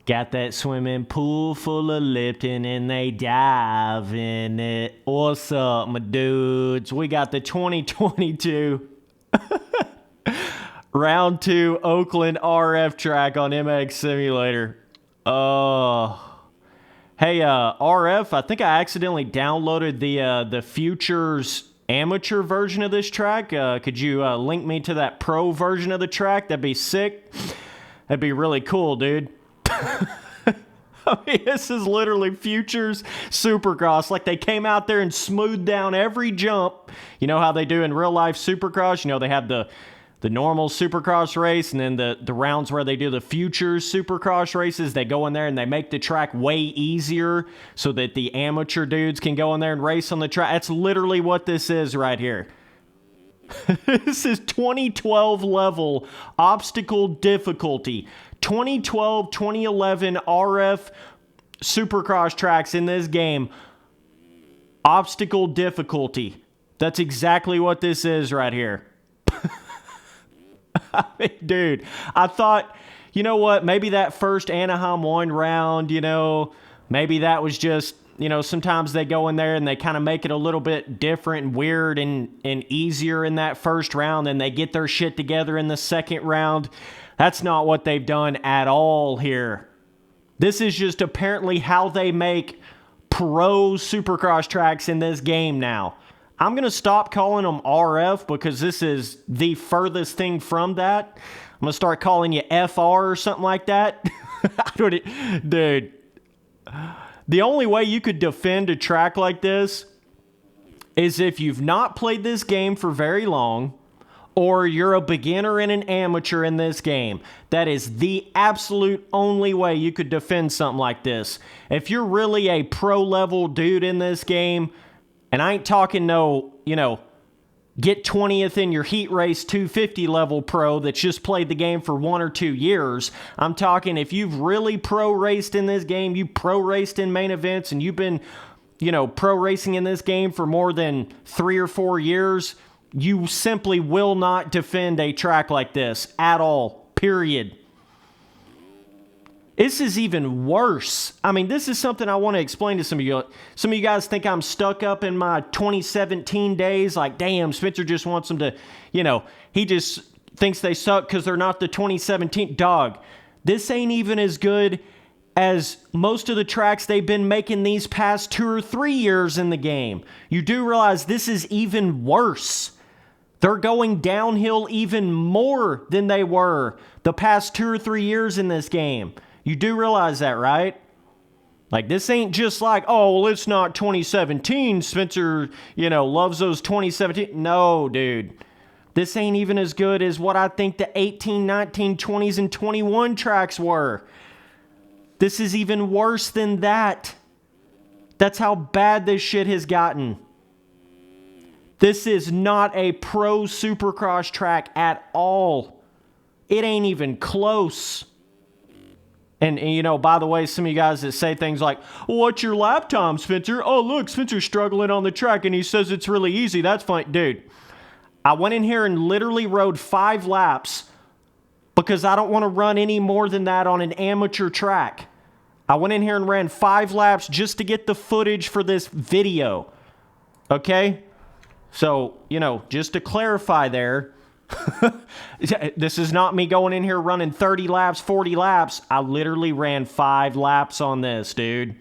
Got that swimming pool full of Lipton and they dive in it. What's up, my dudes? We got the 2022 Round 2 Oakland RF track on MX Simulator. Hey, RF, I think I accidentally downloaded the Futures amateur version of this track. Could you link me to that pro version of the track? That'd be sick. That'd be really cool, dude. I mean, this is literally Futures Supercross. Like, they came out there and smoothed down every jump. You know how they do in real life Supercross? You know, they have the normal Supercross race and then the rounds where they do the Futures Supercross races. They go in there and they make the track way easier so that the amateur dudes can go in there and race on the track. That's literally what this is right here. This is 2012 level obstacle difficulty. 2012, 2011 RF Supercross tracks in this game. Obstacle difficulty. That's exactly what this is right here. I mean, dude, I thought, you know what, maybe that first Anaheim 1 round, you know, maybe that was just, you know, sometimes they go in there and they kind of make it a little bit different and weird and easier in that first round, and they get their shit together in the second round. That's not what they've done at all here. This is just apparently how they make pro Supercross tracks in this game now. I'm going to stop calling them RF because this is the furthest thing from that. I'm going to start calling you FR or something like that. Dude, the only way you could defend a track like this is if you've not played this game for very long, or you're a beginner and an amateur in this game. That is the absolute only way you could defend something like this. If you're really a pro-level dude in this game, and I ain't talking no, you know, get 20th in your heat race 250 level pro that's just played the game for 1 or 2 years. I'm talking if you've really pro-raced in this game, you pro-raced in main events, and you've been, you know, pro-racing in this game for more than 3 or 4 years, you simply will not defend a track like this at all, period. This is even worse. I mean, this is something I want to explain to some of you. Some of you guys think I'm stuck up in my 2017 days. Like, damn, Spencer just wants them to, you know, he just thinks they suck because they're not the 2017. Dog, this ain't even as good as most of the tracks they've been making these past 2 or 3 years in the game. You do realize this is even worse. They're going downhill even more than they were the past 2 or 3 years in this game. You do realize that, right? Like, this ain't just like, oh, well, it's not 2017. Spencer, you know, loves those 2017. No, dude. This ain't even as good as what I think the 18, 19, 20s, and 21 tracks were. This is even worse than that. That's how bad this shit has gotten. This is not a pro Supercross track at all. It ain't even close. And, you know, by the way, some of you guys that say things like, well, what's your lap time, Spencer? Oh, look, Spencer's struggling on the track and he says it's really easy. That's fine. Dude, I went in here and literally rode 5 laps because I don't want to run any more than that on an amateur track. I went in here and ran 5 laps just to get the footage for this video. Okay? So, you know, just to clarify there, this is not me going in here running 30 laps, 40 laps. I literally ran 5 laps on this, dude.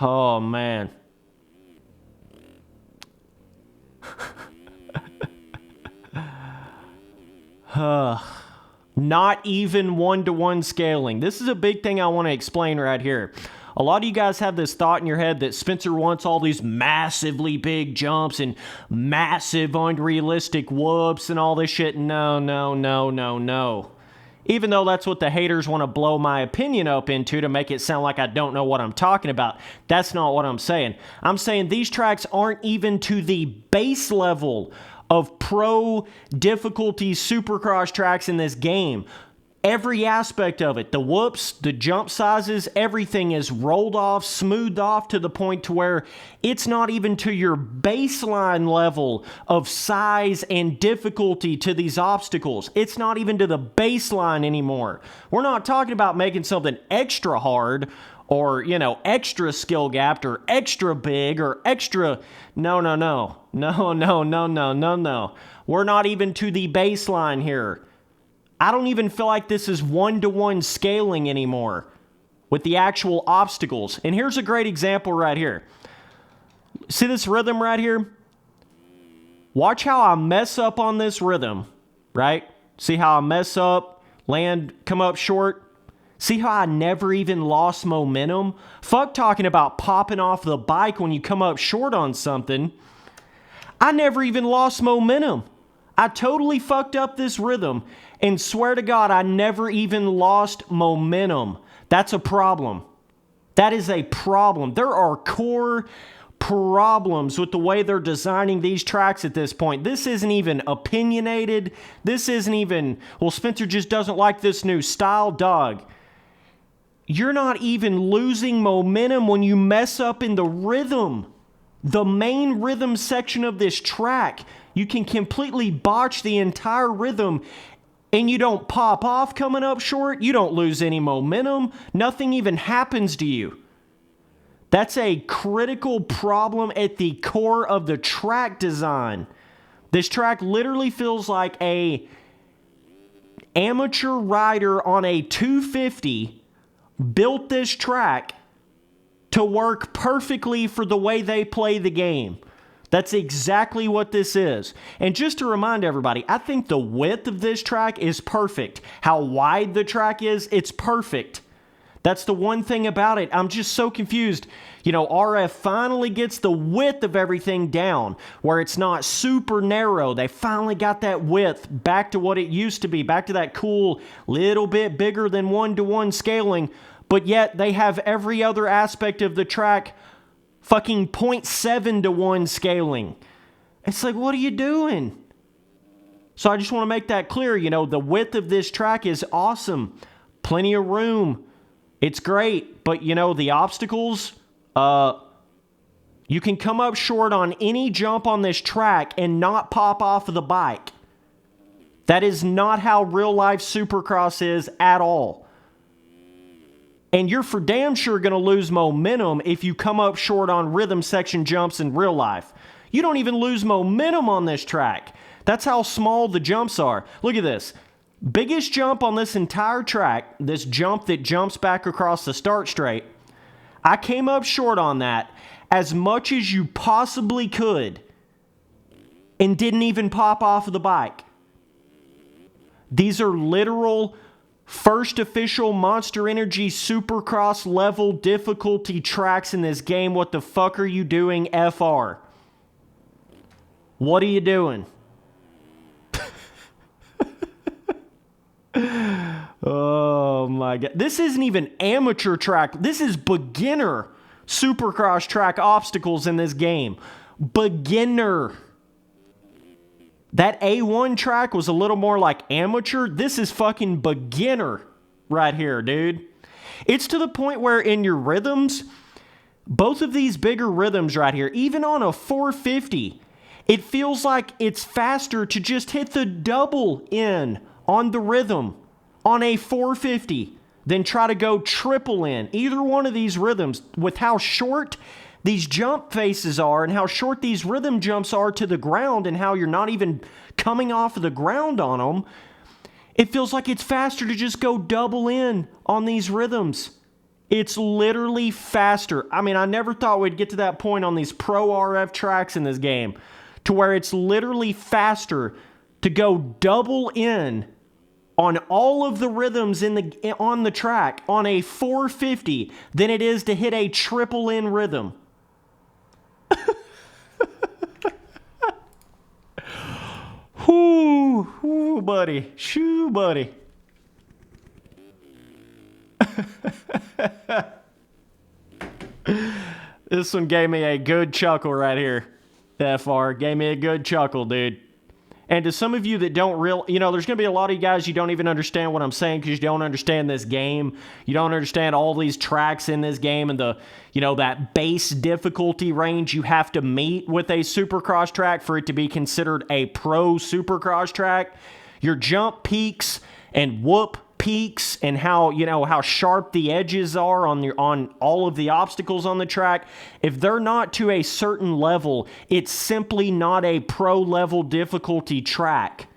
Oh, man. Not even 1-to-1 scaling. This is a big thing I want to explain right here. A lot of you guys have this thought in your head that Spencer wants all these massively big jumps and massive unrealistic whoops and all this shit. No, no, no, no, no. Even though that's what the haters want to blow my opinion up into to make it sound like I don't know what I'm talking about. That's not what I'm saying. I'm saying these tracks aren't even to the base level of pro difficulty Supercross tracks in this game. Every aspect of it, the whoops, the jump sizes, everything is rolled off, smoothed off to the point to where it's not even to your baseline level of size and difficulty to these obstacles. It's not even to the baseline anymore. We're not talking about making something extra hard or, extra skill gapped or extra big or extra. No. We're not even to the baseline here. I don't even feel like this is one-to-one scaling anymore with the actual obstacles. And here's a great example right here. See this rhythm right here? Watch how I mess up on this rhythm, right? See how I mess up, land, come up short? See how I never even lost momentum? Fuck talking about popping off the bike when you come up short on something. I never even lost momentum. I totally fucked up this rhythm, and swear to God, I never even lost momentum. That's a problem. That is a problem. There are core problems with the way they're designing these tracks at this point. This isn't even opinionated. This isn't even, well, Spencer just doesn't like this new style. Dog, you're not even losing momentum when you mess up in the rhythm. The main rhythm section of this track, you can completely botch the entire rhythm and you don't pop off coming up short. You don't lose any momentum. Nothing even happens to you. That's a critical problem at the core of the track design. This track literally feels like a amateur rider on a 250 built this track to work perfectly for the way they play the game. That's exactly what this is. And just to remind everybody, I think the width of this track is perfect. How wide the track is, it's perfect. That's the one thing about it. I'm just so confused. RF finally gets the width of everything down where it's not super narrow. They finally got that width back to what it used to be, back to that cool little bit bigger than one-to-one scaling. But yet they have every other aspect of the track fucking 0.7 to 1 scaling. It's like, what are you doing? So I just want to make that clear. The width of this track is awesome. Plenty of room. It's great. But, the obstacles, you can come up short on any jump on this track and not pop off of the bike. That is not how real life Supercross is at all. And you're for damn sure going to lose momentum if you come up short on rhythm section jumps in real life. You don't even lose momentum on this track. That's how small the jumps are. Look at this. Biggest jump on this entire track, this jump that jumps back across the start straight, I came up short on that as much as you possibly could and didn't even pop off of the bike. These are literal first official Monster Energy Supercross level difficulty tracks in this game. What the fuck are you doing, FR? What are you doing? Oh my God. This isn't even amateur track. This is beginner Supercross track obstacles in this game. Beginner. That A1 track was a little more like amateur. This is fucking beginner right here, dude. It's to the point where in your rhythms, both of these bigger rhythms right here, even on a 450, it feels like it's faster to just hit the double in on the rhythm on a 450 than try to go triple in. Either one of these rhythms, with how short these jump faces are and how short these rhythm jumps are to the ground and how you're not even coming off of the ground on them, it feels like it's faster to just go double in on these rhythms. It's literally faster. I mean, I never thought we'd get to that point on these pro RF tracks in this game to where it's literally faster to go double in on all of the rhythms on the track on a 450 than it is to hit a triple in rhythm. Whoo, buddy. Shoo, buddy. This one gave me a good chuckle right here. FR gave me a good chuckle, dude. And to some of you that don't there's going to be a lot of you guys, you don't even understand what I'm saying because you don't understand this game. You don't understand all these tracks in this game and that base difficulty range you have to meet with a Supercross track for it to be considered a pro Supercross track. Your jump peaks and whoop peaks and how sharp the edges are on all of the obstacles on the track, if they're not to a certain level, it's simply not a pro level difficulty track.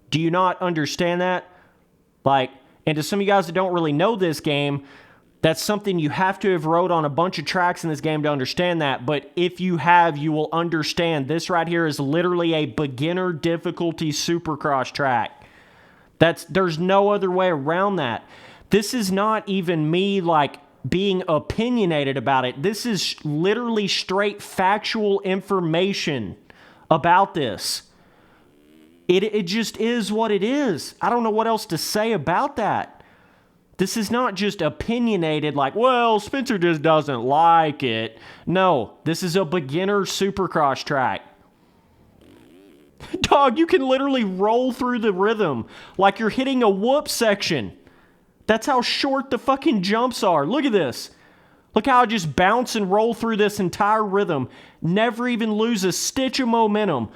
Do you not understand that? And to some of you guys that don't really know this game, that's something you have to have rode on a bunch of tracks in this game to understand that. But if you have, you will understand this right here is literally a beginner difficulty Supercross track. There's no other way around that. This is not even me being opinionated about it. This is literally straight factual information about this. It just is what it is. I don't know what else to say about that. This is not just opinionated well, Spencer just doesn't like it. No, this is a beginner Supercross track. Dog, you can literally roll through the rhythm like you're hitting a whoop section. That's how short the fucking jumps are. Look at this. Look how I just bounce and roll through this entire rhythm. Never even lose a stitch of momentum.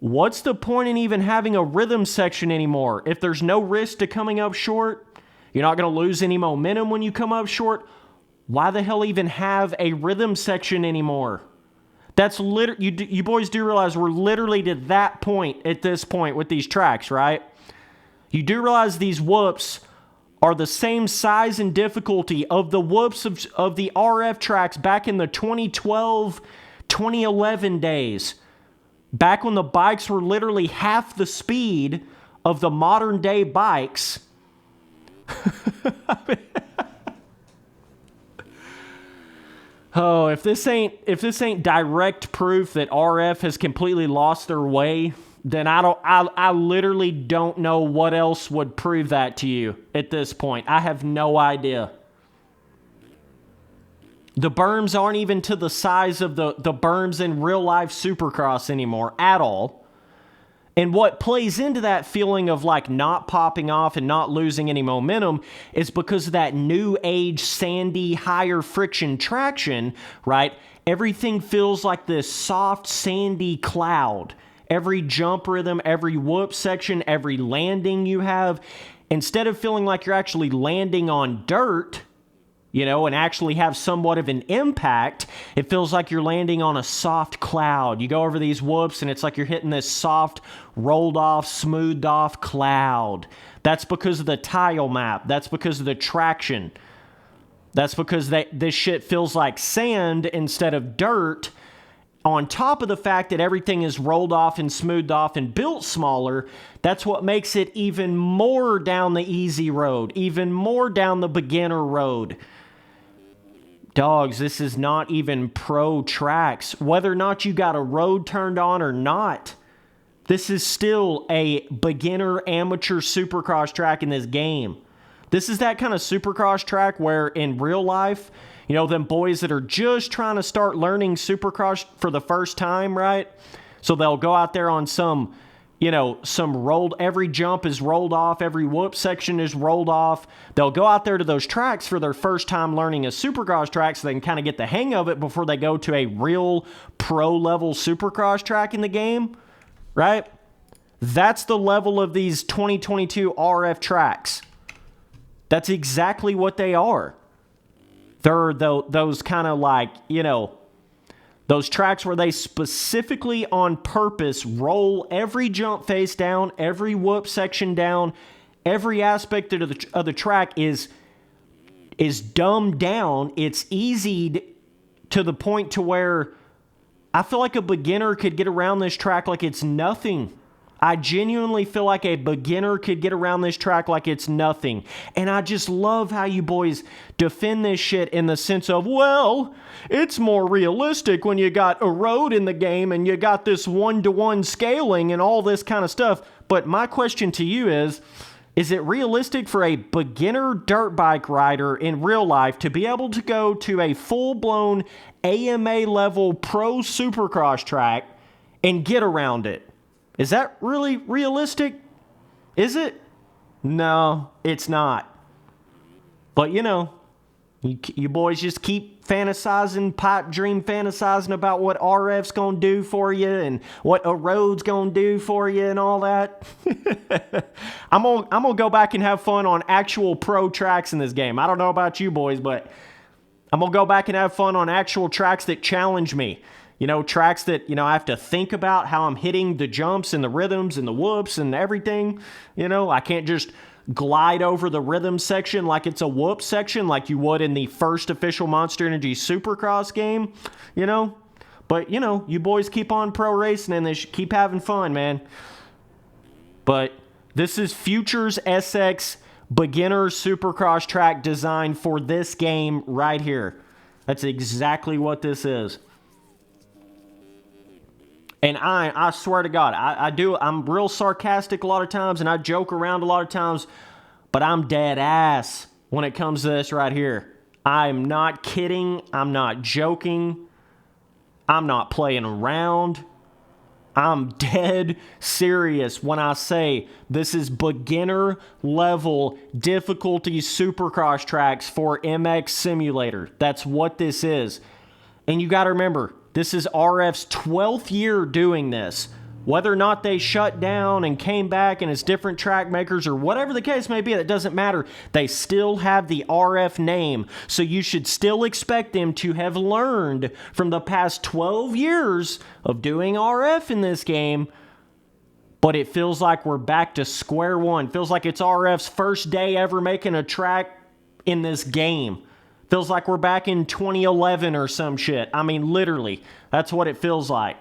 What's the point in even having a rhythm section anymore? If there's no risk to coming up short, you're not going to lose any momentum when you come up short. Why the hell even have a rhythm section anymore? That's you boys do realize we're literally to that point at this point with these tracks, right? You do realize these whoops are the same size and difficulty of the whoops of the RF tracks back in the 2012, 2011 days. Back when the bikes were literally half the speed of the modern day bikes. Oh, if this ain't direct proof that RF has completely lost their way, then I literally don't know what else would prove that to you at this point. I have no idea. The berms aren't even to the size of the berms in real life Supercross anymore at all. And what plays into that feeling of not popping off and not losing any momentum is because of that new age sandy higher friction traction, right? Everything feels like this soft sandy cloud. Every jump rhythm, every whoop section, every landing you have, instead of feeling like you're actually landing on dirt, and actually have somewhat of an impact, it feels like you're landing on a soft cloud. You go over these whoops and it's like you're hitting this soft, rolled off, smoothed off cloud. That's because of the tile map. That's because of the traction. That's because this shit feels like sand instead of dirt, on top of the fact that everything is rolled off and smoothed off and built smaller. That's what makes it even more down the easy road, even more down the beginner road. Dogs, this is not even pro tracks. Whether or not you got a road turned on or not, this is still a beginner amateur Supercross track in this game. This is that kind of Supercross track where in real life, them boys that are just trying to start learning Supercross for the first time, right? So they'll go out there on some rolled, every jump is rolled off, every whoop section is rolled off. They'll go out there to those tracks for their first time learning a Supercross track so they can kind of get the hang of it before they go to a real pro level Supercross track in the game, right? That's the level of these 2022 RF tracks. That's exactly what they are. They're those kind of those tracks where they specifically on purpose roll every jump face down, every whoop section down, every aspect of the track is dumbed down. It's easy to the point to where I feel like a beginner could get around this track like it's nothing. I genuinely feel like a beginner could get around this track like it's nothing. And I just love how you boys defend this shit in the sense of, well, it's more realistic when you got Erode in the game and you got this one-to-one scaling and all this kind of stuff. But my question to you is it realistic for a beginner dirt bike rider in real life to be able to go to a full-blown AMA level pro Supercross track and get around it? Is that really realistic? Is it? No, it's not. But you know, you boys just keep fantasizing, pipe dream fantasizing about what RF's gonna do for you and what Erode's gonna do for you and all that. I'm gonna go back and have fun on actual pro tracks in this game. I don't know about you boys, but I'm gonna go back and have fun on actual tracks that challenge me. You know, tracks that, you know, I have to think about how I'm hitting the jumps and the rhythms and the whoops and everything. You know, I can't just glide over the rhythm section like it's a whoop section like you would in the first official Monster Energy Supercross game, you know. But, you know, you boys keep on pro racing and keep having fun, man. But this is Futures SX beginner Supercross track designed for this game right here. That's exactly what this is. And I swear to God, I'm real sarcastic a lot of times and I joke around a lot of times, but I'm dead ass when it comes to this right here. I'm not kidding. I'm not joking. I'm not playing around. I'm dead serious when I say this is beginner level difficulty Supercross tracks for MX Simulator. That's what this is. And you got to remember, this is RF's 12th year doing this. Whether or not they shut down and came back and it's different track makers or whatever the case may be, that doesn't matter. They still have the RF name. So you should still expect them to have learned from the past 12 years of doing RF in this game. But it feels like we're back to square one. Feels like it's RF's first day ever making a track in this game. Feels like we're back in 2011 or some shit. I mean, literally, that's what it feels like.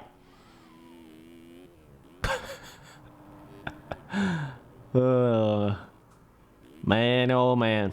Man, oh man.